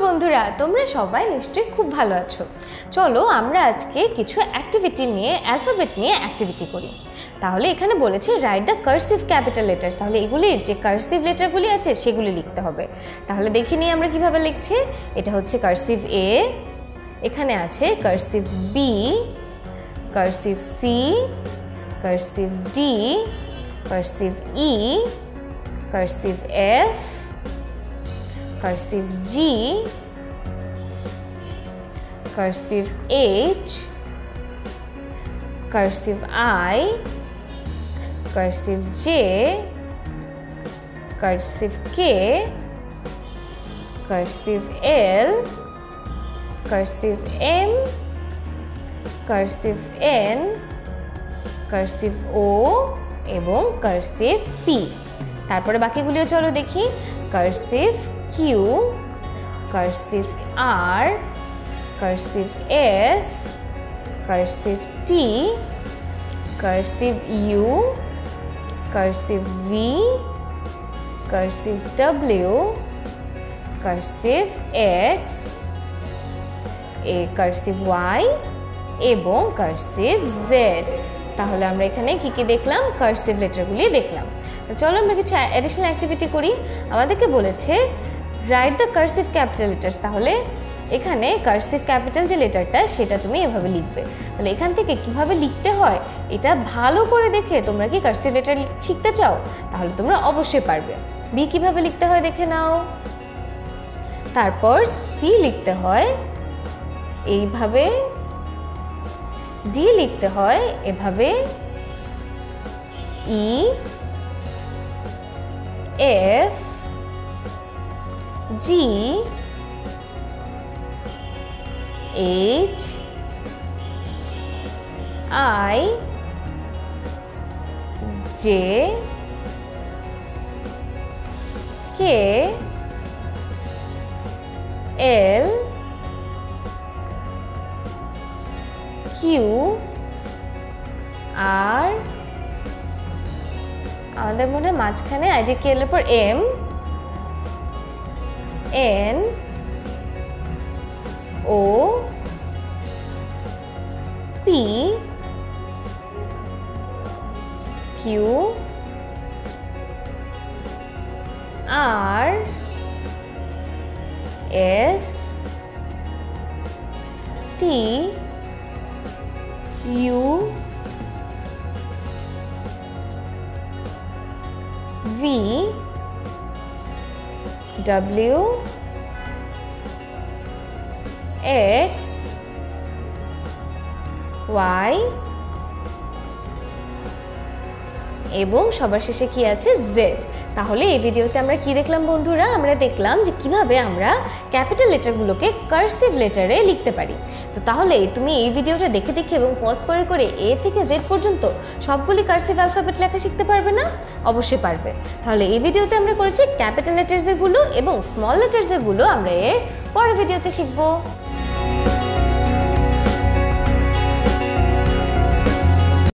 বন্ধুরা তোমরা সবাই নিশ্চয়ই খুব ভালো আছো। চলো আমরা আজকে কিছু অ্যাক্টিভিটি নিয়ে অ্যালফাবেট নিয়ে অ্যাক্টিভিটি করি। তাহলে এখানে বলেছে write the cursive capital letters, তাহলে এগুলির যে কার্সিভ লেটারগুলি আছে সেগুলি লিখতে হবে। তাহলে দেখে নিই আমরা কিভাবে লিখছি। এটা হচ্ছে কার্সিভ এ, এখানে আছে cursive B, cursive C, cursive D, cursive E, cursive F, cursive G, cursive H, cursive I, cursive J, cursive K, cursive L, cursive M, cursive N, cursive O এবং cursive P। তারপরে বাকিগুলিও চলো দেখি। cursive Q, cursive R, cursive S, cursive T, cursive U, cursive V, cursive W, cursive X, cursive Y এবং cursive Z। তাহলে আমরা এখানে কি কি দেখলাম? কার্সিভ লেটারগুলি দেখলাম। চলো আমরা কিছু অ্যাডিশনাল অ্যাক্টিভিটি করি। আমাদেরকে বলেছে write the cursive capital letters, তাহলে এখানে কার্সিভ ক্যাপিটাল যে লেটারটা সেটা তুমি এভাবে লিখবে। তাহলে এখান থেকে কিভাবে লিখতে হয় এটা ভালো করে দেখে তোমরা কি কার্সিভ লেটার শিখতে চাও? তাহলে তোমরা অবশ্যই পারবে। বি কিভাবে লিখতে হয় দেখে নাও। তারপর সি লিখতে হয় এইভাবে, ডি লিখতে হয় এভাবে, E, F, G, H, I, J, K, L, Q, আর আমাদের মনে হয় মাঝখানে আইজে কে এর পর M, N, O, P, Q, R, S, T, U, V, W, X, Y এবং সবার শেষে কি আছে? জেড। তাহলে এই ভিডিওতে আমরা কি দেখলাম বন্ধুরা? আমরা দেখলাম যে কিভাবে আমরা ক্যাপিটাল লেটারগুলোকে কার্সিভ লেটারে লিখতে পারি। তো তাহলে তুমি এই ভিডিওটা দেখে দেখে এবং পজ করে করে এ থেকে জেড পর্যন্ত সবগুলি কার্সিভ অ্যালফাবেট লেখা শিখতে পারবে না? অবশ্যই পারবে। তাহলে এই ভিডিওতে আমরা করেছি ক্যাপিটাল লেটার্সেরগুলো এবং স্মল লেটার্সেরগুলো আমরা এর পরের ভিডিওতে শিখবো।